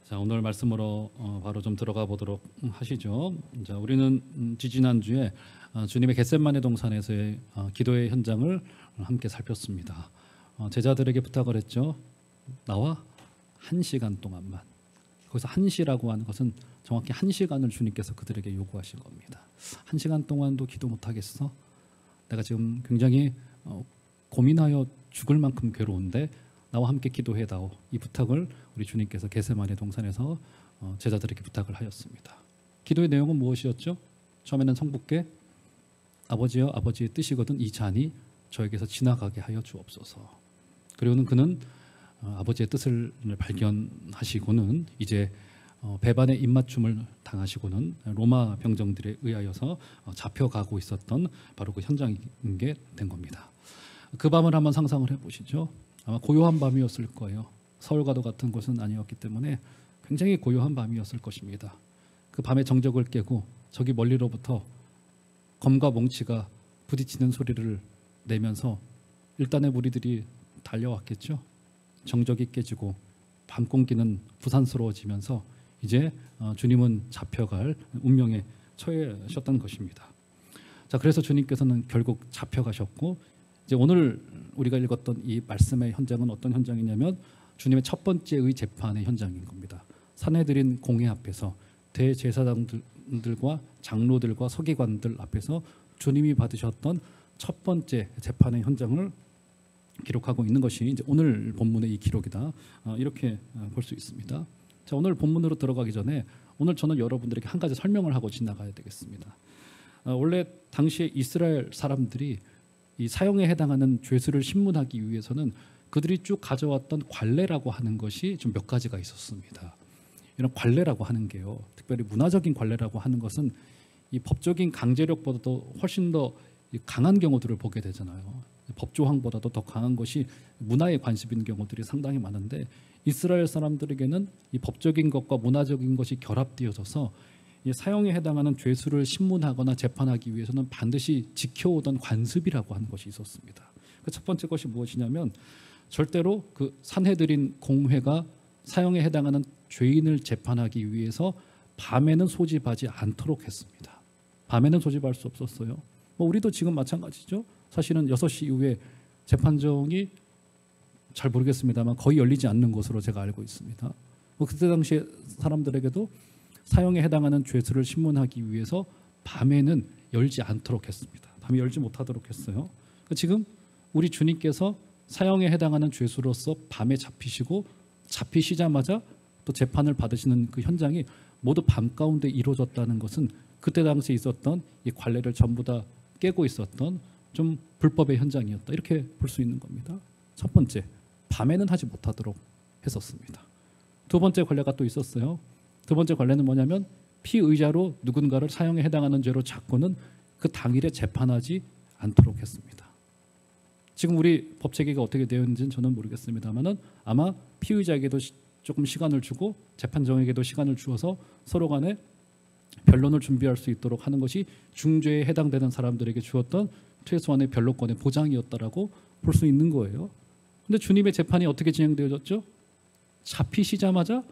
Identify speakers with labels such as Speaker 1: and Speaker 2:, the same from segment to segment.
Speaker 1: 자, 오늘 말씀으로 바로 좀 들어가 보도록 하시죠. 자, 우리는 지지난주에 주님의 겟세마네 동산에서의 기도의 현장을 함께 살폈습니다. 제자들에게 부탁을 했죠. 나와 1시간 동안만. 거기서 1시라고 하는 것은 정확히 1시간을 주님께서 그들에게 요구하신 겁니다. 1시간 동안도 기도 못하겠어? 내가 지금 굉장히 고민하여 죽을 만큼 괴로운데 나와 함께 기도해다오. 이 부탁을 우리 주님께서 겟세마네 동산에서 제자들에게 부탁을 하였습니다. 기도의 내용은 무엇이었죠? 처음에는 성부께 아버지여, 아버지의 뜻이거든 이 잔이 저에게서 지나가게 하여 주옵소서. 그리고는 그는 아버지의 뜻을 발견하시고는 이제 배반의 입맞춤을 당하시고는 로마 병정들에 의하여서 잡혀가고 있었던 바로 그 현장인 게 된 겁니다. 그 밤을 한번 상상을 해보시죠. 아마 고요한 밤이었을 거예요. 서울과도 같은 곳은 아니었기 때문에 굉장히 고요한 밤이었을 것입니다. 그 밤의 정적을 깨고 저기 멀리로부터 검과 몽치가 부딪히는 소리를 내면서 일단의 무리들이 달려왔겠죠. 정적이 깨지고 밤 공기는 부산스러워지면서 이제 주님은 잡혀갈 운명에 처해셨던 것입니다. 자, 그래서 주님께서는 결국 잡혀가셨고 이제 오늘 우리가 읽었던 이 말씀의 현장은 어떤 현장이냐면 주님의 첫 번째의 재판의 현장인 겁니다. 산헤드린 공회 앞에서 대제사장들과 장로들과 서기관들 앞에서 주님이 받으셨던 첫 번째 재판의 현장을 기록하고 있는 것이 이제 오늘 본문의 이 기록이다. 이렇게 볼 수 있습니다. 자, 오늘 본문으로 들어가기 전에 오늘 저는 여러분들에게 한 가지 설명을 하고 지나가야 되겠습니다. 원래 당시에 이스라엘 사람들이 이 사형에 해당하는 죄수를 신문하기 위해서는 그들이 쭉 가져왔던 관례라고 하는 것이 좀 몇 가지가 있었습니다. 이런 관례라고 하는 게요, 특별히 문화적인 관례라고 하는 것은 이 법적인 강제력보다도 훨씬 더 강한 경우들을 보게 되잖아요. 법조항보다도 더 강한 것이 문화에 관심인 경우들이 상당히 많은데 이스라엘 사람들에게는 이 법적인 것과 문화적인 것이 결합되어져서 이 사형에 해당하는 죄수를 신문하거나 재판하기 위해서는 반드시 지켜오던 관습이라고 하는 것이 있었습니다. 그 첫 번째 것이 무엇이냐면 절대로 그 산헤드린 공회가 사형에 해당하는 죄인을 재판하기 위해서 밤에는 소집하지 않도록 했습니다. 밤에는 소집할 수 없었어요. 우리도 지금 마찬가지죠. 사실은 6시 이후에 재판정이 잘 모르겠습니다만 거의 열리지 않는 것으로 제가 알고 있습니다. 그때 당시에 사람들에게도 사형에 해당하는 죄수를 신문하기 위해서 밤에는 열지 않도록 했습니다. 밤에 열지 못하도록 했어요. 지금 우리 주님께서 사형에 해당하는 죄수로서 밤에 잡히시고 잡히시자마자 또 재판을 받으시는 그 현장이 모두 밤 가운데 이루어졌다는 것은 그때 당시에 있었던 이 관례를 전부 다 깨고 있었던 좀 불법의 현장이었다. 이렇게 볼 수 있는 겁니다. 첫 번째, 밤에는 하지 못하도록 했었습니다. 두 번째 관례가 또 있었어요. 두 번째 관례는 뭐냐면 피의자로 누군가를 사형에 해당하는 죄로 잡고는 그 당일에 재판하지 않도록 했습니다. 지금 우리 법체계가 어떻게 되어 있는지는 저는 모르겠습니다만은 아마 피의자에게도 조금 시간을 주고 재판정에게도 시간을 주어서 서로 간에 변론을 준비할 수 있도록 하는 것이 중죄에 해당되는 사람들에게 주었던 최소한의 변론권의 보장이었다라고 볼 수 있는 거예요. 그런데 주님의 재판이 어떻게 진행되어졌죠? 잡히시자마자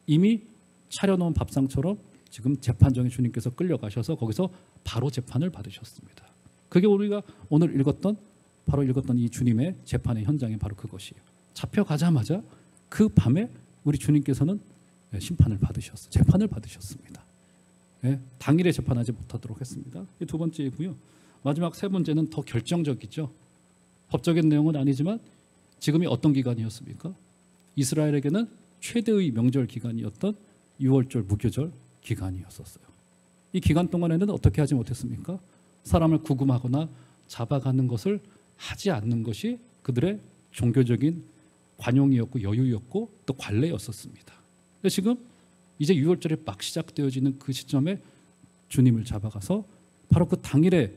Speaker 1: 이미 차려놓은 밥상처럼 지금 재판정에 주님께서 끌려가셔서 거기서 바로 재판을 받으셨습니다. 그게 우리가 오늘 읽었던 이 주님의 재판의 현장이 바로 그것이에요. 잡혀가자마자 그 밤에 우리 주님께서는 심판을 받으셨어요. 재판을 받으셨습니다. 네, 당일에 재판하지 못하도록 했습니다. 이 두 번째이고요. 마지막 세 번째는 더 결정적이죠. 법적인 내용은 아니지만 지금이 어떤 기간이었습니까? 이스라엘에게는 최대의 명절 기간이었던 6월절 무교절 기간이었었어요. 이 기간 동안에는 어떻게 하지 못했습니까? 사람을 구금하거나 잡아가는 것을 하지 않는 것이 그들의 종교적인 관용이었고 여유였고 또 관례였었습니다. 근데 지금 이제 6월절이 막 시작되어지는 그 시점에 주님을 잡아가서 바로 그 당일에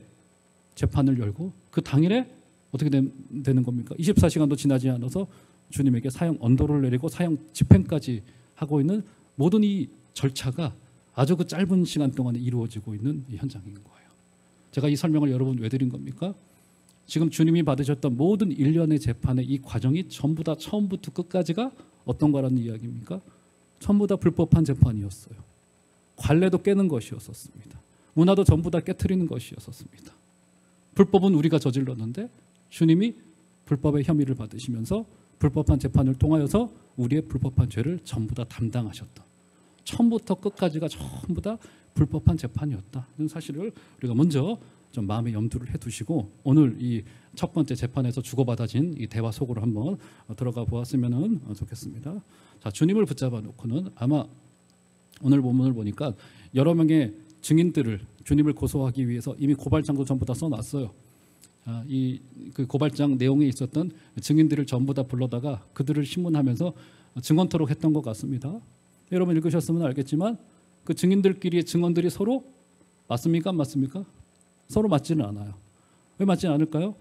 Speaker 1: 재판을 열고 그 당일에 어떻게 되는 겁니까? 24시간도 지나지 않아서 주님에게 사형 언도를 내리고 사형 집행까지 하고 있는 모든 이 절차가 아주 그 짧은 시간 동안에 이루어지고 있는 이 현장인 거예요. 제가 이 설명을 여러분 왜 드린 겁니까? 지금 주님이 받으셨던 모든 일련의 재판의 이 과정이 전부 다 처음부터 끝까지가 어떤 거라는 이야기입니까? 전부 다 불법한 재판이었어요. 관례도 깨는 것이었었습니다. 문화도 전부 다 깨트리는 것이었었습니다. 불법은 우리가 저질렀는데 주님이 불법의 혐의를 받으시면서 불법한 재판을 통하여서 우리의 불법한 죄를 전부 다 담당하셨다. 처음부터 끝까지가 전부 다 불법한 재판이었다. 이런 사실을 우리가 먼저 좀 마음에 염두를 해두시고 오늘 이 첫 번째 재판에서 주고받아진 이 대화 속으로 한번 들어가 보았으면 좋겠습니다. 자, 주님을 붙잡아 놓고는 아마 오늘 본문을 보니까 여러 명의 증인들을 주님을 고소하기 위해서 이미 고발장도 전부 다 써놨어요. 그 고발장 내용에 있었던 증인들을 전부 다 불러다가 그들을 신문하면서 증언토록 했던 것 같습니다. 여러분 읽으셨으면 알겠지만 그 증인들끼리의 증언들이 서로 맞습니까? 안 맞습니까? 서로 맞지는 않아요. 왜 맞지 않을까요?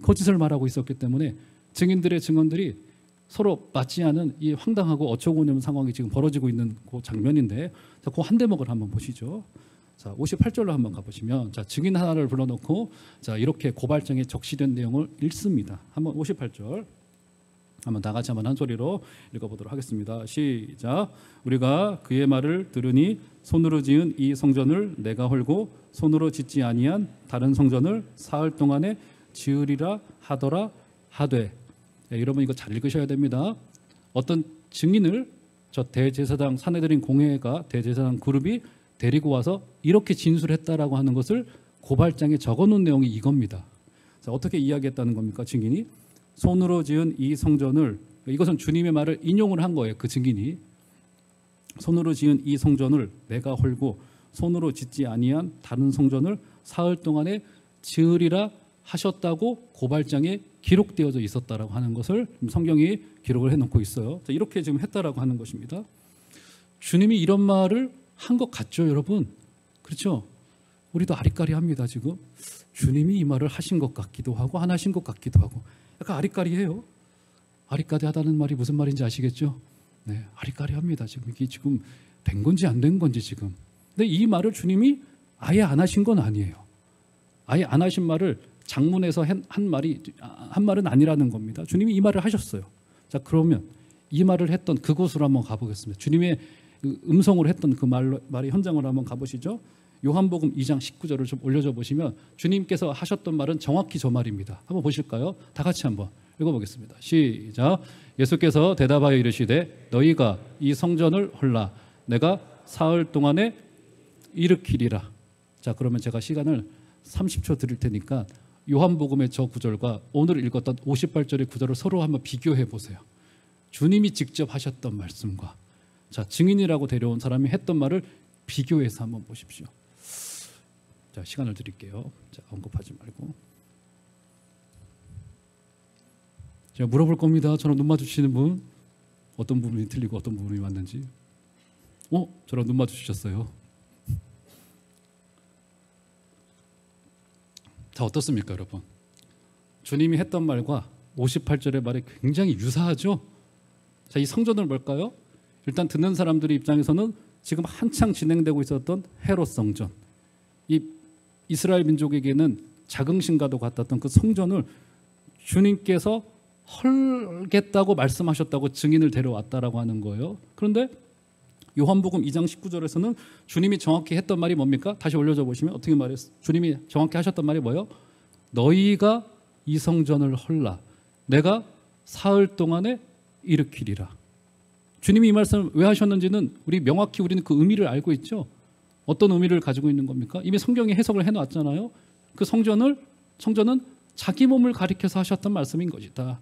Speaker 1: 거짓을 말하고 있었기 때문에 증인들의 증언들이 서로 맞지 않은 이 황당하고 어처구니 없는 상황이 지금 벌어지고 있는 그 장면인데, 자, 그 한 대목을 한번 보시죠. 자, 58절로 한번 가보시면, 자, 증인 하나를 불러놓고 자, 이렇게 고발장에 적시된 내용을 읽습니다. 한번 58절 한번 다 같이 한번 한 소리로 읽어보도록 하겠습니다. 시작. 우리가 그의 말을 들으니 손으로 지은 이 성전을 내가 헐고 손으로 짓지 아니한 다른 성전을 사흘 동안에 지으리라 하더라 하되. 네, 여러분 이거 잘 읽으셔야 됩니다. 어떤 증인을 저 대제사장 산헤드린 공회가 대제사장 그룹이 데리고 와서 이렇게 진술했다라고 하는 것을 고발장에 적어놓은 내용이 이겁니다. 자, 어떻게 이야기했다는 겁니까? 증인이 손으로 지은 이 성전을, 이것은 주님의 말을 인용을 한 거예요. 그 증인이 손으로 지은 이 성전을 내가 헐고 손으로 짓지 아니한 다른 성전을 사흘 동안에 지으리라 하셨다고 고발장에 기록되어져 있었다라고 하는 것을 성경이 기록을 해놓고 있어요. 자, 이렇게 지금 했다라고 하는 것입니다. 주님이 이런 말을 한 것 같죠, 여러분? 그렇죠? 우리도 아리까리합니다. 지금 주님이 이 말을 하신 것 같기도 하고 안 하신 것 같기도 하고 약간 아리까리해요. 아리까리하다는 말이 무슨 말인지 아시겠죠? 네, 아리까리합니다. 지금 이게 지금 된 건지 안 된 건지 지금. 근데 이 말을 주님이 아예 안 하신 건 아니에요. 아예 안 하신 말을 장문에서 한 말은 아니라는 겁니다. 주님이 이 말을 하셨어요. 자, 그러면 이 말을 했던 그곳으로 한번 가보겠습니다. 주님의 음성으로 했던 그 말의 현장으로 한번 가보시죠. 요한복음 2장 19절을 좀 올려줘 보시면 주님께서 하셨던 말은 정확히 저 말입니다. 한번 보실까요? 다 같이 한번 읽어보겠습니다. 시작. 예수께서 대답하여 이르시되 너희가 이 성전을 헐라 내가 사흘 동안에 일으키리라. 자, 그러면 제가 시간을 30초 드릴 테니까 요한복음의 저 구절과 오늘 읽었던 58절의 구절을 서로 한번 비교해 보세요. 주님이 직접 하셨던 말씀과 자, 증인이라고 데려온 사람이 했던 말을 비교해서 한번 보십시오. 자, 시간을 드릴게요. 자, 언급하지 말고. 제가 물어볼 겁니다. 저랑 눈 마주치는 분 어떤 부분이 틀리고 어떤 부분이 맞는지. 저랑 눈 마주치셨어요. 자, 어떻습니까, 여러분? 주님이 했던 말과 58절의 말이 굉장히 유사하죠? 자, 이 성전은 뭘까요? 일단 듣는 사람들의 입장에서는 지금 한창 진행되고 있었던 헤롯 성전, 이 이스라엘 민족에게는 자긍심과도 같았던 그 성전을 주님께서 헐겠다고 말씀하셨다고 증인을 데려왔다라고 하는 거예요. 그런데 요한복음 2장 19절에서는 주님이 정확히 했던 말이 뭡니까? 다시 올려줘 보시면 어떻게 말했어? 주님이 정확히 하셨던 말이 뭐예요? 너희가 이 성전을 헐라 내가 사흘 동안에 일으키리라. 주님이 이 말씀을 왜 하셨는지는 명확히 우리는 그 의미를 알고 있죠. 어떤 의미를 가지고 있는 겁니까? 이미 성경에 해석을 해놨잖아요. 그 성전은 자기 몸을 가리켜서 하셨던 말씀인 것이다.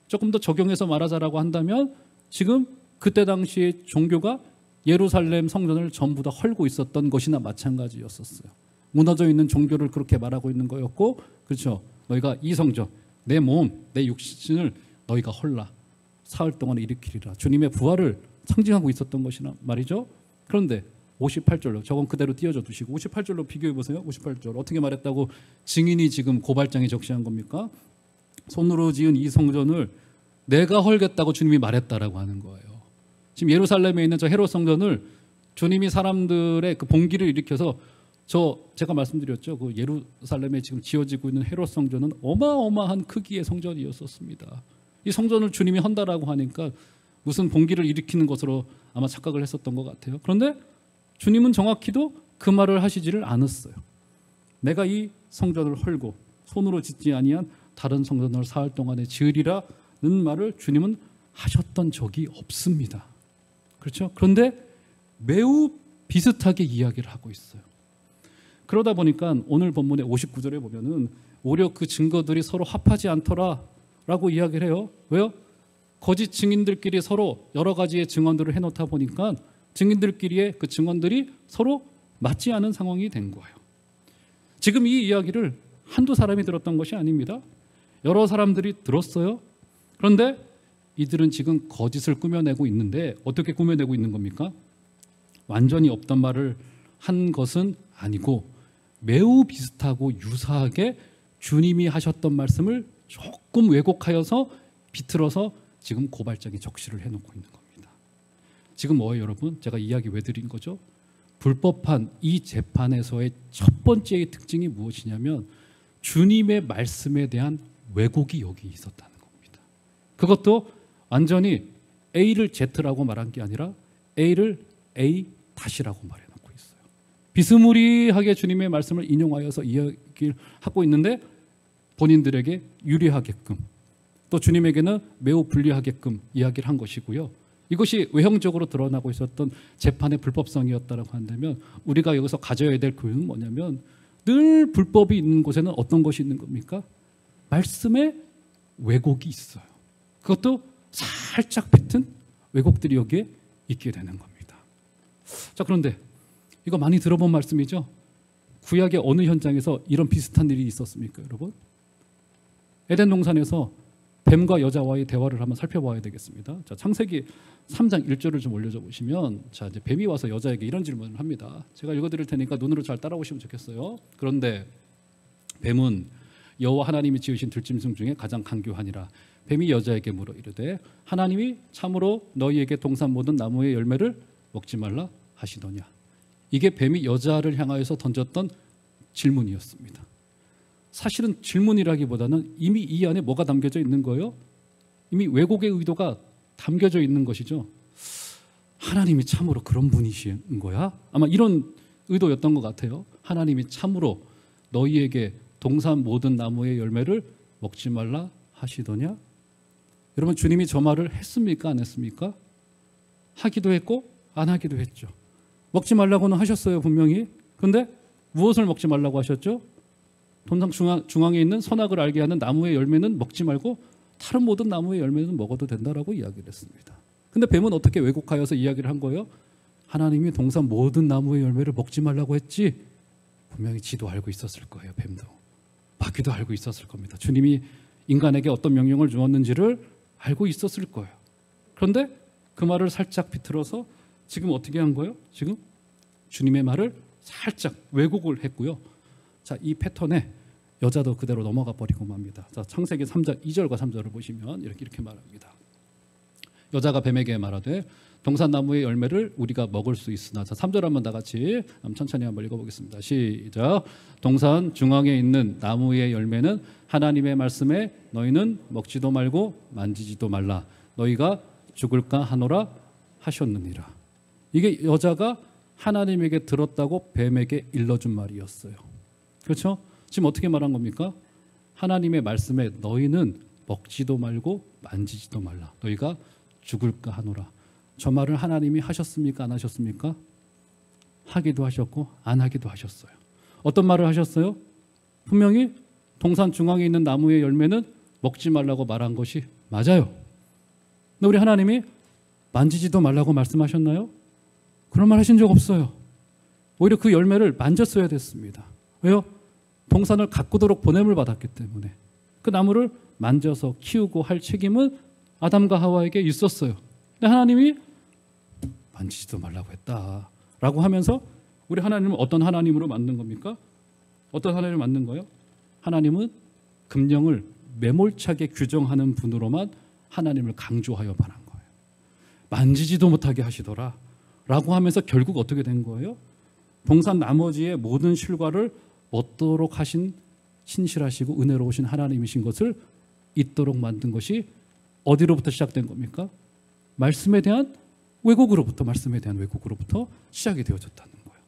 Speaker 1: 조금 더 적용해서 말하자라고 한다면 지금 그때 당시의 종교가 예루살렘 성전을 전부 다 헐고 있었던 것이나 마찬가지였었어요. 무너져 있는 종교를 그렇게 말하고 있는 거였고, 그렇죠? 너희가 이 성전, 내 몸, 내 육신을 너희가 헐라 사흘 동안 일으키리라. 주님의 부활을 상징하고 있었던 것이나 말이죠. 그런데 58절로 저건 그대로 띄워줘 두시고 58절로 비교해 보세요. 58절 어떻게 말했다고 증인이 지금 고발장에 적시한 겁니까? 손으로 지은 이 성전을 내가 헐겠다고 주님이 말했다라고 하는 거예요. 지금 예루살렘에 있는 저 헤롯 성전을 주님이 사람들의 그 봉기를 일으켜서 제가 말씀드렸죠. 그 예루살렘에 지금 지어지고 있는 헤롯 성전은 어마어마한 크기의 성전이었었습니다. 이 성전을 주님이 헌다라고 하니까 무슨 봉기를 일으키는 것으로 아마 착각을 했었던 것 같아요. 그런데 주님은 정확히도 그 말을 하시지를 않았어요. 내가 이 성전을 헐고 손으로 짓지 아니한 다른 성전을 사흘 동안에 지으리라는 말을 주님은 하셨던 적이 없습니다. 그렇죠? 그런데 매우 비슷하게 이야기를 하고 있어요. 그러다 보니까 오늘 본문의 59절에 보면은 오히려 그 증거들이 서로 합하지 않더라라고 이야기를 해요. 왜요? 거짓 증인들끼리 서로 여러 가지의 증언들을 해놓다 보니까 증인들끼리의 그 증언들이 서로 맞지 않은 상황이 된 거예요. 지금 이 이야기를 한두 사람이 들었던 것이 아닙니다. 여러 사람들이 들었어요. 그런데 이들은 지금 거짓을 꾸며내고 있는데 어떻게 꾸며내고 있는 겁니까? 완전히 없던 말을 한 것은 아니고 매우 비슷하고 유사하게 주님이 하셨던 말씀을 조금 왜곡하여서 비틀어서 지금 고발장에 적시를 해놓고 있는 겁니다. 지금 뭐예요, 여러분? 제가 이야기 왜 드린 거죠? 불법한 이 재판에서의 첫 번째의 특징이 무엇이냐면 주님의 말씀에 대한 왜곡이 여기 있었다는 겁니다. 그것도 완전히 A를 Z라고 말한 게 아니라 A를 A 다시라고 말해놓고 있어요. 비스무리하게 주님의 말씀을 인용하여서 이야기를 하고 있는데 본인들에게 유리하게끔 또 주님에게는 매우 불리하게끔 이야기를 한 것이고요. 이것이 외형적으로 드러나고 있었던 재판의 불법성이었다고 한다면 우리가 여기서 가져야 될 교훈은 뭐냐면 늘 불법이 있는 곳에는 어떤 것이 있는 겁니까? 말씀에 왜곡이 있어요. 그것도 살짝 비튼 왜곡들이 여기에 있게 되는 겁니다. 자, 그런데 이거 많이 들어본 말씀이죠? 구약의 어느 현장에서 이런 비슷한 일이 있었습니까, 여러분? 에덴 동산에서 뱀과 여자와의 대화를 한번 살펴봐야 되겠습니다. 자, 창세기 3장 1절을 좀 올려줘 보시면, 자, 이제 뱀이 와서 여자에게 이런 질문을 합니다. 제가 읽어드릴 테니까 눈으로 잘 따라오시면 좋겠어요. 그런데 뱀은 여호와 하나님이 지으신 들짐승 중에 가장 강교하니라. 뱀이 여자에게 물어 이르되 하나님이 참으로 너희에게 동산 모든 나무의 열매를 먹지 말라 하시더냐. 이게 뱀이 여자를 향하여서 던졌던 질문이었습니다. 사실은 질문이라기보다는 이미 이 안에 뭐가 담겨져 있는 거예요? 이미 왜곡의 의도가 담겨져 있는 것이죠. 하나님이 참으로 그런 분이신 거야? 아마 이런 의도였던 것 같아요. 하나님이 참으로 너희에게 동산 모든 나무의 열매를 먹지 말라 하시더냐? 여러분, 주님이 저 말을 했습니까? 안 했습니까? 하기도 했고 안 하기도 했죠. 먹지 말라고는 하셨어요, 분명히. 그런데 무엇을 먹지 말라고 하셨죠? 동산 중앙에 있는 선악을 알게 하는 나무의 열매는 먹지 말고 다른 모든 나무의 열매는 먹어도 된다라고 이야기를 했습니다. 근데 뱀은 어떻게 왜곡하여서 이야기를 한 거예요? 하나님이 동산 모든 나무의 열매를 먹지 말라고 했지. 분명히 지도 알고 있었을 거예요. 뱀도 마귀도 알고 있었을 겁니다. 주님이 인간에게 어떤 명령을 주었는지를 알고 있었을 거예요. 그런데 그 말을 살짝 비틀어서 지금 어떻게 한 거예요? 지금 주님의 말을 살짝 왜곡을 했고요. 자, 이 패턴에 여자도 그대로 넘어가 버리고 맙니다. 자, 창세기 3장 2절과 3절을 보시면 이렇게 말합니다. 여자가 뱀에게 말하되 동산 나무의 열매를 우리가 먹을 수 있으나. 자, 3절 한번 다 같이 천천히 한번 읽어보겠습니다. 시작. 동산 중앙에 있는 나무의 열매는 하나님의 말씀에 너희는 먹지도 말고 만지지도 말라. 너희가 죽을까 하노라 하셨느니라. 이게 여자가 하나님에게 들었다고 뱀에게 일러준 말이었어요. 그렇죠? 지금 어떻게 말한 겁니까? 하나님의 말씀에 너희는 먹지도 말고 만지지도 말라. 너희가 죽을까 하노라. 저 말을 하나님이 하셨습니까? 안 하셨습니까? 하기도 하셨고 안 하기도 하셨어요. 어떤 말을 하셨어요? 분명히 동산 중앙에 있는 나무의 열매는 먹지 말라고 말한 것이 맞아요. 근데 우리 하나님이 만지지도 말라고 말씀하셨나요? 그런 말 하신 적 없어요. 오히려 그 열매를 만졌어야 됐습니다. 왜요? 동산을 가꾸도록 보냄을 받았기 때문에. 그 나무를 만져서 키우고 할 책임은 아담과 하와에게 있었어요. 근데 하나님이 만지지도 말라고 했다라고 하면서 우리 하나님은 어떤 하나님으로 만든 겁니까? 어떤 하나님을 만든 거예요? 하나님은 금령을 매몰차게 규정하는 분으로만 하나님을 강조하여 말한 거예요. 만지지도 못하게 하시더라 라고 하면서 결국 어떻게 된 거예요? 동산 나머지의 모든 실과를 얻도록 하신 신실하시고 은혜로우신 하나님이신 것을 잊도록 만든 것이 어디로부터 시작된 겁니까? 말씀에 대한 왜곡으로부터, 말씀에 대한 왜곡으로부터 시작이 되어졌다는 거예요.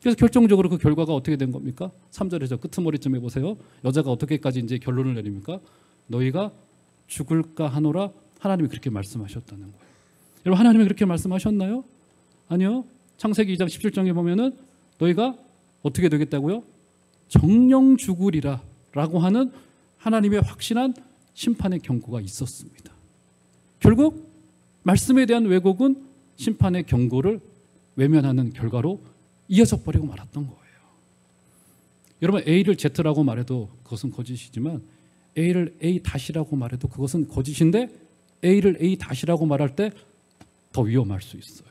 Speaker 1: 그래서 결정적으로 그 결과가 어떻게 된 겁니까? 3절에 저 끄트머리쯤에 보세요. 여자가 어떻게까지 이제 결론을 내립니까? 너희가 죽을까 하노라. 하나님이 그렇게 말씀하셨다는 거예요. 여러분, 하나님이 그렇게 말씀하셨나요? 아니요. 창세기 2장 17장에 보면은 너희가 어떻게 되겠다고요? 정령 죽으리라 라고 하는 하나님의 확신한 심판의 경고가 있었습니다. 결국 말씀에 대한 왜곡은 심판의 경고를 외면하는 결과로 이어져 버리고 말았던 거예요. 여러분, A를 Z라고 말해도 그것은 거짓이지만 A를 A-라고 말해도 그것은 거짓인데 A를 A-라고 말할 때 더 위험할 수 있어요.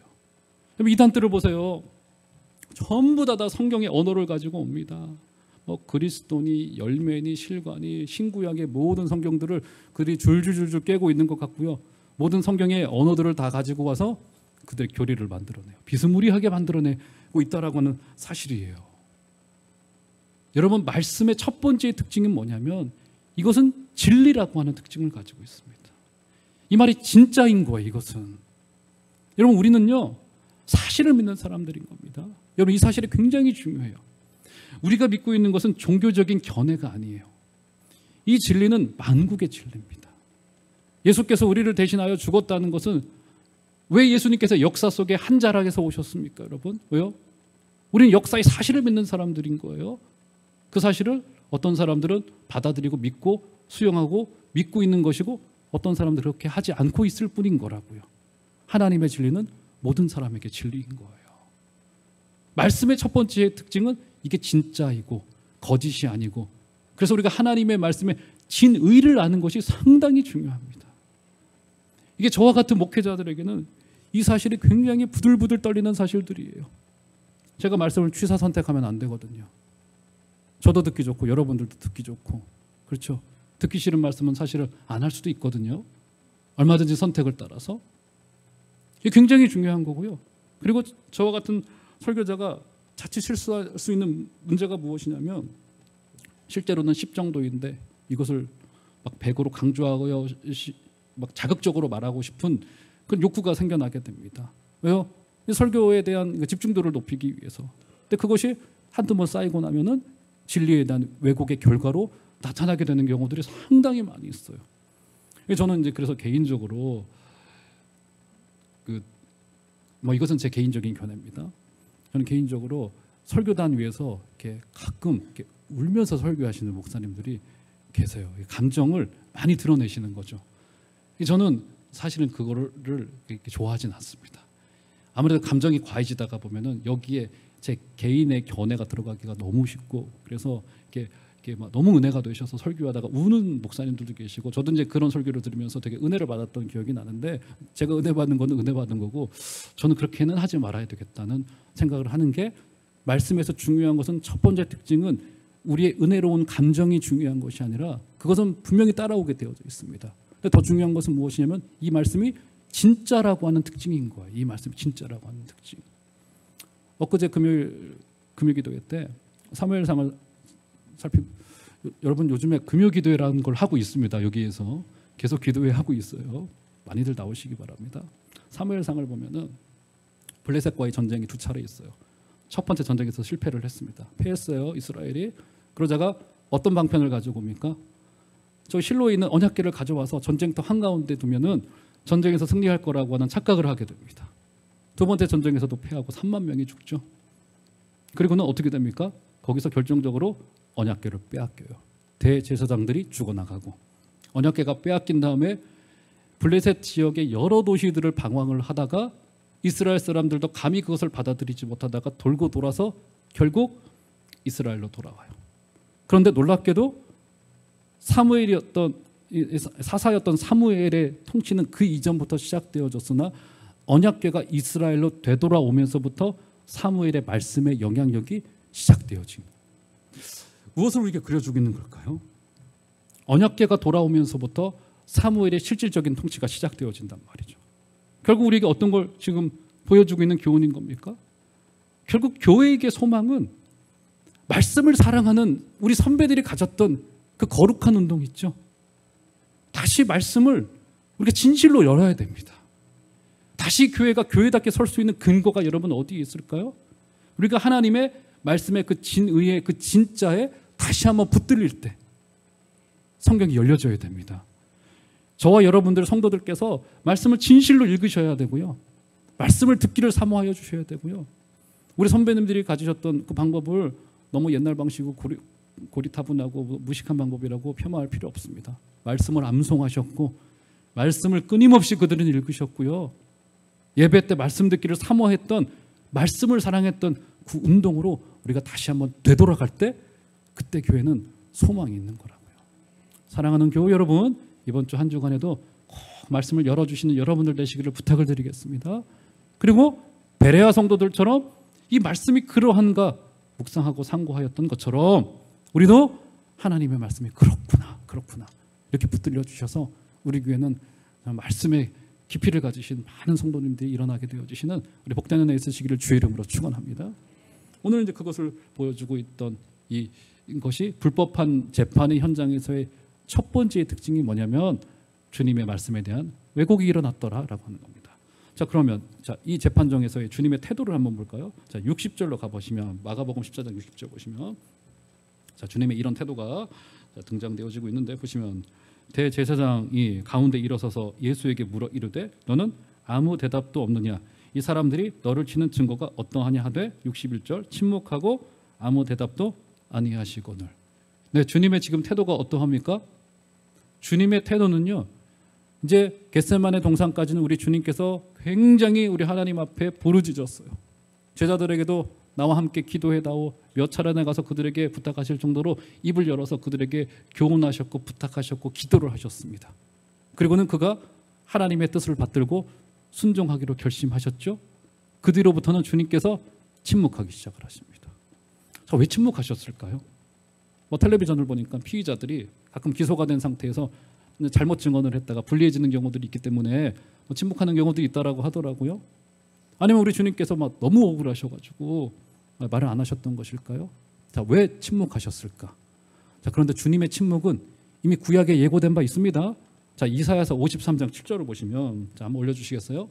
Speaker 1: 이단들을 보세요. 전부 다 성경의 언어를 가지고 옵니다. 그리스도니 열매니 실과니 신구약의 모든 성경들을 그들이 줄줄줄줄 깨고 있는 것 같고요. 모든 성경의 언어들을 다 가지고 와서 그들의 교리를 만들어내요. 비스무리하게 만들어내고 있다라고 하는 사실이에요. 여러분, 말씀의 첫 번째 특징은 뭐냐면 이것은 진리라고 하는 특징을 가지고 있습니다. 이 말이 진짜인 거예요. 이것은. 여러분, 우리는요 사실을 믿는 사람들인 겁니다. 여러분, 이 사실이 굉장히 중요해요. 우리가 믿고 있는 것은 종교적인 견해가 아니에요. 이 진리는 만국의 진리입니다. 예수께서 우리를 대신하여 죽었다는 것은 왜 예수님께서 역사 속에 한 자락에서 오셨습니까, 여러분? 왜요? 우리는 역사의 사실을 믿는 사람들인 거예요. 그 사실을 어떤 사람들은 받아들이고 믿고 수용하고 믿고 있는 것이고 어떤 사람들은 그렇게 하지 않고 있을 뿐인 거라고요. 하나님의 진리는 모든 사람에게 진리인 거예요. 말씀의 첫 번째 특징은 이게 진짜이고 거짓이 아니고, 그래서 우리가 하나님의 말씀에 진의를 아는 것이 상당히 중요합니다. 이게 저와 같은 목회자들에게는 이 사실이 굉장히 부들부들 떨리는 사실들이에요. 제가 말씀을 취사 선택하면 안 되거든요. 저도 듣기 좋고 여러분들도 듣기 좋고, 그렇죠? 듣기 싫은 말씀은 사실을 안 할 수도 있거든요. 얼마든지 선택을 따라서. 이게 굉장히 중요한 거고요. 그리고 저와 같은 설교자가 자칫 실수할 수 있는 문제가 무엇이냐면, 실제로는 10 정도인데 이것을 막 100으로 강조하고요, 막 자극적으로 말하고 싶은 그런 욕구가 생겨나게 됩니다. 왜요? 설교에 대한 집중도를 높이기 위해서. 근데 그것이 한두 번 쌓이고 나면은 진리에 대한 왜곡의 결과로 나타나게 되는 경우들이 상당히 많이 있어요. 저는 이제 그래서 개인적으로 이것은 제 개인적인 견해입니다. 저는 개인적으로 설교단 위에서 이렇게 가끔 이렇게 울면서 설교하시는 목사님들이 계세요. 감정을 많이 드러내시는 거죠. 저는 사실은 그거를 이렇게 좋아하진 않습니다. 아무래도 감정이 과해지다가 보면은 여기에 제 개인의 견해가 들어가기가 너무 쉽고, 그래서 이렇게 막 너무 은혜가 되셔서 설교하다가 우는 목사님들도 계시고, 저도 이제 그런 설교를 들으면서 되게 은혜를 받았던 기억이 나는데, 제가 은혜 받는 거는 은혜 받은 거고 저는 그렇게는 하지 말아야 되겠다는 생각을 하는 게, 말씀에서 중요한 것은 첫 번째 특징은 우리의 은혜로운 감정이 중요한 것이 아니라 그것은 분명히 따라오게 되어져 있습니다. 근데 더 중요한 것은 무엇이냐면 이 말씀이 진짜라고 하는 특징인 거예요. 이 말씀이 진짜라고 하는 특징. 엊그제 금요일 기도회 때 사무엘상을 여러분, 요즘에 금요 기도회라는 걸 하고 있습니다. 여기에서 계속 기도회 하고 있어요. 많이들 나오시기 바랍니다. 사무엘상을 보면은 블레셋과의 전쟁이 2차례 있어요. 첫 번째 전쟁에서 실패를 했습니다. 패했어요, 이스라엘이. 그러다가 어떤 방편을 가지고 옵니까? 저 실로에 있는 언약궤를 가져와서 전쟁터 한가운데 두면은 전쟁에서 승리할 거라고 하는 착각을 하게 됩니다. 두 번째 전쟁에서도 패하고 3만 명이 죽죠. 그리고는 어떻게 됩니까? 거기서 결정적으로 언약궤를 빼앗겨요. 대제사장들이 죽어나가고, 언약궤가 빼앗긴 다음에 블레셋 지역의 여러 도시들을 방황을 하다가 이스라엘 사람들도 감히 그것을 받아들이지 못하다가 돌고 돌아서 결국 이스라엘로 돌아와요. 그런데 놀랍게도 사사였던 사무엘의 통치는 그 이전부터 시작되어졌으나 언약궤가 이스라엘로 되돌아오면서부터 사무엘의 말씀의 영향력이 시작되어진, 무엇을 우리에게 그려주고 있는 걸까요? 언약궤가 돌아오면서부터 사무엘의 실질적인 통치가 시작되어진단 말이죠. 결국 우리에게 어떤 걸 지금 보여주고 있는 교훈인 겁니까? 결국 교회에게 소망은 말씀을 사랑하는 우리 선배들이 가졌던 그 거룩한 운동 있죠. 다시 말씀을 우리가 진실로 열어야 됩니다. 다시 교회가 교회답게 설 수 있는 근거가 여러분 어디에 있을까요? 우리가 하나님의 말씀의 그 진의의 그 진짜에 다시 한번 붙들릴 때 성경이 열려져야 됩니다. 저와 여러분들 성도들께서 말씀을 진실로 읽으셔야 되고요. 말씀을 듣기를 사모하여 주셔야 되고요. 우리 선배님들이 가지셨던 그 방법을 너무 옛날 방식이고 고리타분하고 무식한 방법이라고 폄하할 필요 없습니다. 말씀을 암송하셨고 말씀을 끊임없이 그들은 읽으셨고요. 예배 때 말씀 듣기를 사모했던 말씀을 사랑했던 그 운동으로 우리가 다시 한번 되돌아갈 때 그때 교회는 소망이 있는 거라고요. 사랑하는 교우 여러분, 이번 주 한 주간에도 꼭 말씀을 열어주시는 여러분들 되시기를 부탁을 드리겠습니다. 그리고 베레아 성도들처럼 이 말씀이 그러한가 묵상하고 상고하였던 것처럼 우리도 하나님의 말씀이 그렇구나 이렇게 붙들려 주셔서 우리 교회는 말씀의 깊이를 가지신 많은 성도님들이 일어나게 되어지시는 우리 복된 은혜 있으시기를 주의 이름으로 축원합니다. 오늘 이제 그것을 보여주고 있던 이것이 불법한 재판의 현장에서의 첫 번째 특징이 뭐냐면 주님의 말씀에 대한 왜곡이 일어났더라라고 하는 겁니다. 자, 그러면 이 재판정에서의 주님의 태도를 한번 볼까요? 자, 60절로 가보시면 마가복음 14장 60절 보시면 자, 주님의 이런 태도가 등장되어지고 있는데 보시면 대제사장이 가운데 일어서서 예수에게 물어 이르되 너는 아무 대답도 없느냐 이 사람들이 너를 치는 증거가 어떠하냐 하되 61절 침묵하고 아무 대답도 아니하시거늘. 네, 주님의 지금 태도가 어떠합니까? 주님의 태도는요, 이제 겟세마네 동산까지는 우리 주님께서 굉장히 우리 하나님 앞에 부르짖었어요. 제자들에게도 나와 함께 기도해다오 몇 차례나 가서 그들에게 부탁하실 정도로 입을 열어서 그들에게 교훈하셨고 부탁하셨고 기도를 하셨습니다. 그리고는 그가 하나님의 뜻을 받들고 순종하기로 결심하셨죠. 그 뒤로부터는 주님께서 침묵하기 시작을 하십니다. 자, 왜 침묵하셨을까요? 텔레비전을 보니까 피의자들이 가끔 기소가 된 상태에서 잘못 증언을 했다가 불리해지는 경우들이 있기 때문에 침묵하는 경우도 있다라고 하더라고요. 아니면 우리 주님께서 너무 억울하셔가지고 말을 안 하셨던 것일까요? 자, 왜 침묵하셨을까? 자, 그런데 주님의 침묵은 이미 구약에 예고된 바 있습니다. 자, 이사야서 53장 7절을 보시면 자, 한번 올려주시겠어요?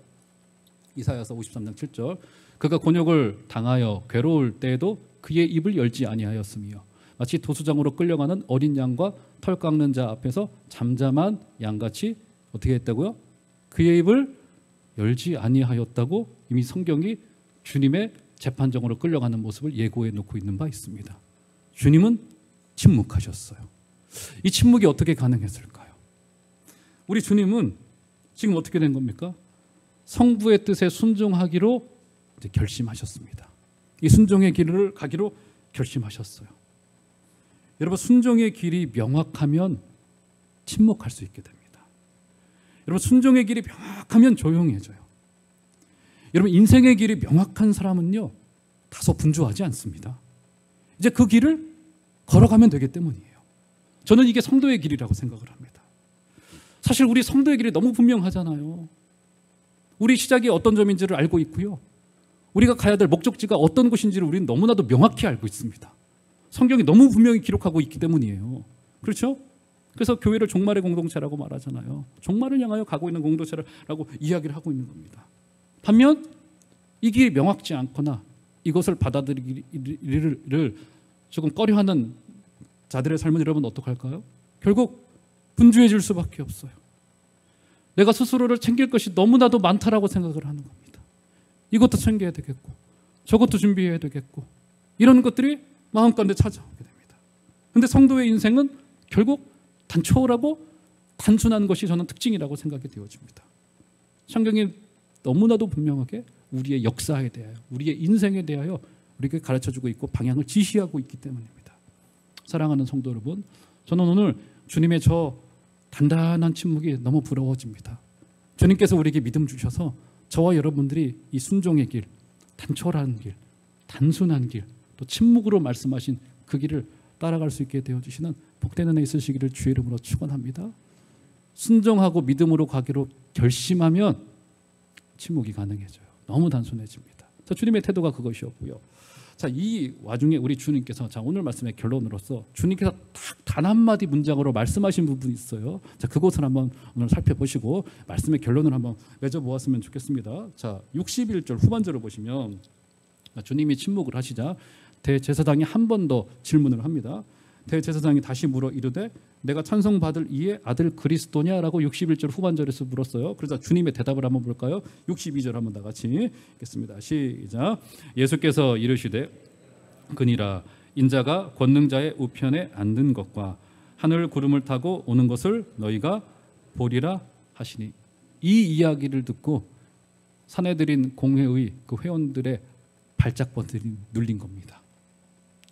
Speaker 1: 이사야서 53장 7절 그가 곤욕을 당하여 괴로울 때에도 그의 입을 열지 아니하였으며 마치 도수장으로 끌려가는 어린 양과 털 깎는 자 앞에서 잠잠한 양같이 어떻게 했다고요? 그의 입을 열지 아니하였다고 이미 성경이 주님의 재판정으로 끌려가는 모습을 예고해 놓고 있는 바 있습니다. 주님은 침묵하셨어요. 이 침묵이 어떻게 가능했을까요? 우리 주님은 지금 어떻게 된 겁니까? 성부의 뜻에 순종하기로 이제 결심하셨습니다. 이 순종의 길을 가기로 결심하셨어요. 여러분, 순종의 길이 명확하면 침묵할 수 있게 됩니다. 여러분, 순종의 길이 명확하면 조용해져요. 여러분, 인생의 길이 명확한 사람은요 다소 분주하지 않습니다. 이제 그 길을 걸어가면 되기 때문이에요. 저는 이게 성도의 길이라고 생각을 합니다. 사실 우리 성도의 길이 너무 분명하잖아요. 우리 시작이 어떤 점인지를 알고 있고요. 우리가 가야 될 목적지가 어떤 곳인지를 우리는 너무나도 명확히 알고 있습니다. 성경이 너무 분명히 기록하고 있기 때문이에요. 그렇죠? 그래서 교회를 종말의 공동체라고 말하잖아요. 종말을 향하여 가고 있는 공동체라고 이야기를 하고 있는 겁니다. 반면 이 길이 명확지 않거나 이것을 받아들이기를 조금 꺼려하는 자들의 삶은 여러분 어떡할까요? 결국 분주해질 수밖에 없어요. 내가 스스로를 챙길 것이 너무나도 많다라고 생각을 하는 겁니다. 이것도 챙겨야 되겠고 저것도 준비해야 되겠고 이런 것들이 마음가운데 찾아오게 됩니다. 그런데 성도의 인생은 결국 단초라고 단순한 것이 저는 특징이라고 생각이 되어집니다. 성경이 너무나도 분명하게 우리의 역사에 대하여 우리의 인생에 대하여 우리에게 가르쳐주고 있고 방향을 지시하고 있기 때문입니다. 사랑하는 성도 여러분, 저는 오늘 주님의 저 단단한 침묵이 너무 부러워집니다. 주님께서 우리에게 믿음 주셔서 저와 여러분들이 이 순종의 길, 단촐한 길, 단순한 길, 또 침묵으로 말씀하신 그 길을 따라갈 수 있게 되어주시는 복된 은혜 있으시기를 주의 이름으로 축원합니다. 순종하고 믿음으로 가기로 결심하면 침묵이 가능해져요. 너무 단순해집니다. 자, 주님의 태도가 그것이었고요. 자, 이 와중에 우리 주님께서 자, 오늘 말씀의 결론으로서 주님께서 단 한마디 문장으로 말씀하신 부분이 있어요. 자, 그것을 한번 오늘 살펴보시고 말씀의 결론을 한번 맺어 보았으면 좋겠습니다. 자, 61절 후반절을 보시면 주님이 침묵을 하시자 대제사장이 한 번 더 질문을 합니다. 대제사장이 다시 물어 이르되 내가 찬송받을 이의 아들 그리스도냐라고 61절 후반절에서 물었어요. 그래서 주님의 대답을 한번 볼까요? 62절 한번 다 같이 읽겠습니다. 시작. 예수께서 이르시되 그니라 인자가 권능자의 우편에 앉는 것과 하늘 구름을 타고 오는 것을 너희가 보리라 하시니. 이 이야기를 듣고 사내들인 공회의 그 회원들의 발작버튼이 눌린 겁니다.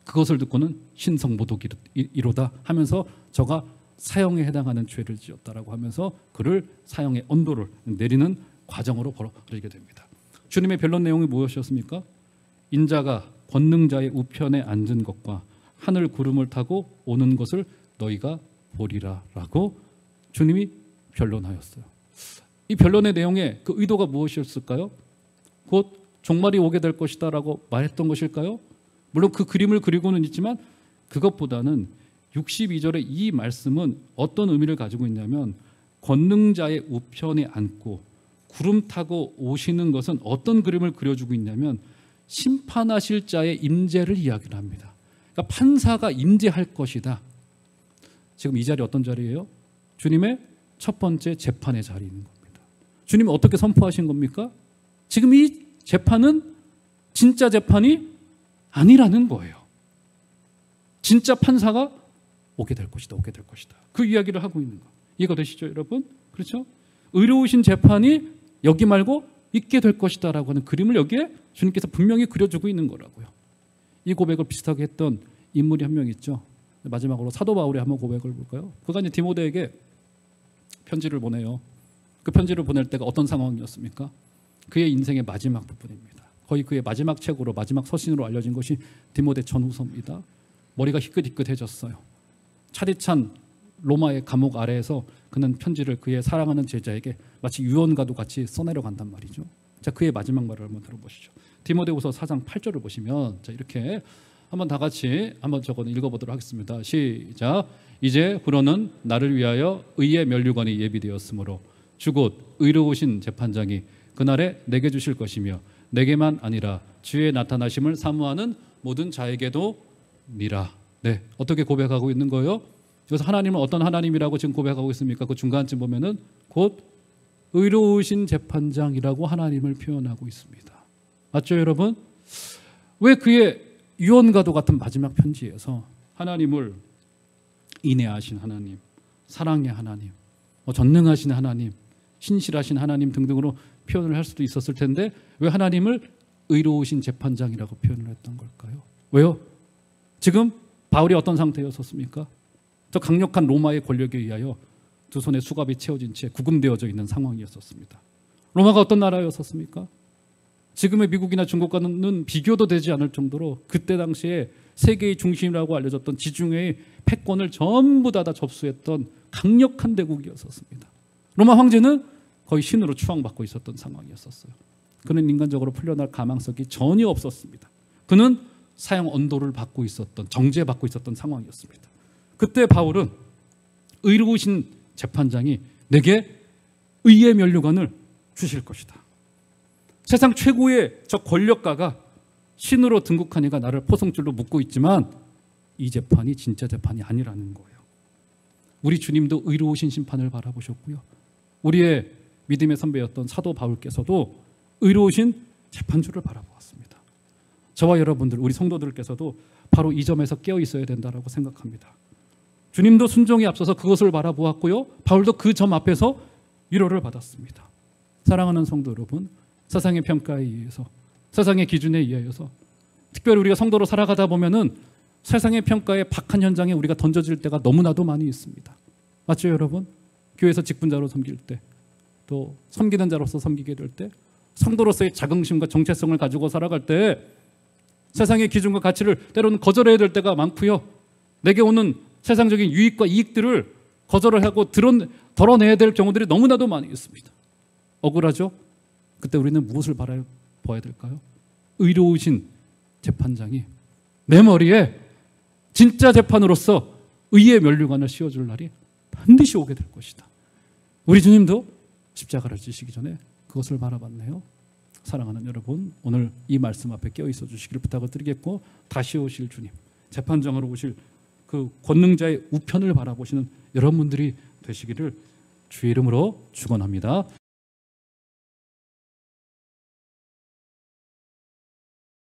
Speaker 1: 그것을 듣고는 신성모독이로다 하면서 저가 사형에 해당하는 죄를 지었다라고 하면서 그를 사형의 언도를 내리는 과정으로 벌어지게 됩니다. 주님의 변론 내용이 무엇이었습니까? 인자가 권능자의 우편에 앉은 것과 하늘 구름을 타고 오는 것을 너희가 보리라 라고 주님이 변론하였어요. 이 변론의 내용의 그 의도가 무엇이었을까요? 곧 종말이 오게 될 것이다 라고 말했던 것일까요? 물론 그 그림을 그리고는 있지만 그것보다는 62절의 이 말씀은 어떤 의미를 가지고 있냐면 권능자의 우편에 앉고 구름 타고 오시는 것은 어떤 그림을 그려주고 있냐면 심판하실 자의 임재를 이야기를 합니다. 그러니까 판사가 임재할 것이다. 지금 이 자리 어떤 자리예요? 주님의 첫 번째 재판의 자리인 겁니다. 주님이 어떻게 선포하신 겁니까? 지금 이 재판은 진짜 재판이 아니라는 거예요. 진짜 판사가 오게 될 것이다. 오게 될 것이다. 그 이야기를 하고 있는 거. 이해가 되시죠, 여러분? 그렇죠? 의로우신 재판이 여기 말고 있게 될 것이다 라고 하는 그림을 여기에 주님께서 분명히 그려주고 있는 거라고요. 이 고백을 비슷하게 했던 인물이 한 명 있죠. 마지막으로 사도 바울의 한번 고백을 볼까요? 그가 이제 디모데에게 편지를 보내요. 그 편지를 보낼 때가 어떤 상황이었습니까? 그의 인생의 마지막 부분입니다. 거의 그의 마지막 책으로 마지막 서신으로 알려진 것이 디모데 전후서입니다. 머리가 희끗희끗해졌어요. 차디찬 로마의 감옥 아래에서 그는 편지를 그의 사랑하는 제자에게 마치 유언과도 같이 써내려간단 말이죠. 자, 그의 마지막 말을 한번 들어보시죠. 디모데후서 4장 8절을 보시면 자, 이렇게 한번 다 같이 한번 저거 읽어보도록 하겠습니다. 시작. 이제 후로는 나를 위하여 의의 면류관이 예비되었으므로 주곧 의로우신 재판장이 그날에 내게 주실 것이며 내게만 아니라 주의 나타나심을 사모하는 모든 자에게도 니라. 네, 어떻게 고백하고 있는 거예요? 그래서 하나님은 어떤 하나님이라고 지금 고백하고 있습니까? 그 중간쯤 보면은 곧 의로우신 재판장이라고 하나님을 표현하고 있습니다. 맞죠, 여러분? 왜 그의 유언과도 같은 마지막 편지에서 하나님을 인애하신 하나님, 사랑의 하나님, 전능하신 하나님, 신실하신 하나님 등등으로 표현을 할 수도 있었을 텐데 왜 하나님을 의로우신 재판장이라고 표현을 했던 걸까요? 왜요? 지금 바울이 어떤 상태였었습니까? 저 강력한 로마의 권력에 의하여 두 손에 수갑이 채워진 채 구금되어져 있는 상황이었었습니다. 로마가 어떤 나라였었습니까? 지금의 미국이나 중국과는 비교도 되지 않을 정도로 그때 당시에 세계의 중심이라고 알려졌던 지중해의 패권을 전부 다 접수했던 강력한 대국이었었습니다. 로마 황제는 거의 신으로 추앙받고 있었던 상황이었었어요. 그는 인간적으로 풀려날 가망성이 전혀 없었습니다. 그는 사형 언도를 받고 있었던, 정죄받고 있었던 상황이었습니다. 그때 바울은 의로우신 재판장이 내게 의의 면류관을 주실 것이다. 세상 최고의 저 권력가가 신으로 등극한 이가 나를 포성줄로 묶고 있지만 이 재판이 진짜 재판이 아니라는 거예요. 우리 주님도 의로우신 심판을 바라보셨고요. 우리의 믿음의 선배였던 사도 바울께서도 의로우신 재판주를 바라보았습니다. 저와 여러분들, 우리 성도들께서도 바로 이 점에서 깨어 있어야 된다고 생각합니다. 주님도 순종에 앞서서 그것을 바라보았고요. 바울도 그 점 앞에서 위로를 받았습니다. 사랑하는 성도 여러분, 세상의 평가에 의해서, 세상의 기준에 의해서, 특별히 우리가 성도로 살아가다 보면은 세상의 평가에 박한 현장에 우리가 던져질 때가 너무나도 많이 있습니다. 맞죠, 여러분? 교회에서 직분자로 섬길 때, 또 섬기는 자로서 섬기게 될 때, 성도로서의 자긍심과 정체성을 가지고 살아갈 때 세상의 기준과 가치를 때로는 거절해야 될 때가 많고요. 내게 오는 세상적인 유익과 이익들을 거절을 하고 덜어내야 될 경우들이 너무나도 많이 있습니다. 억울하죠? 그때 우리는 무엇을 바라봐야 될까요? 의로우신 재판장이 내 머리에 진짜 재판으로서 의의 면류관을 씌워줄 날이 반드시 오게 될 것이다. 우리 주님도 십자가를 지시기 전에 그것을 바라봤네요. 사랑하는 여러분, 오늘 이 말씀 앞에 깨어 있어 주시기를 부탁을 드리겠고, 다시 오실 주님, 재판장으로 오실 그 권능자의 우편을 바라보시는 여러분들이 되시기를 주의 이름으로 축원합니다.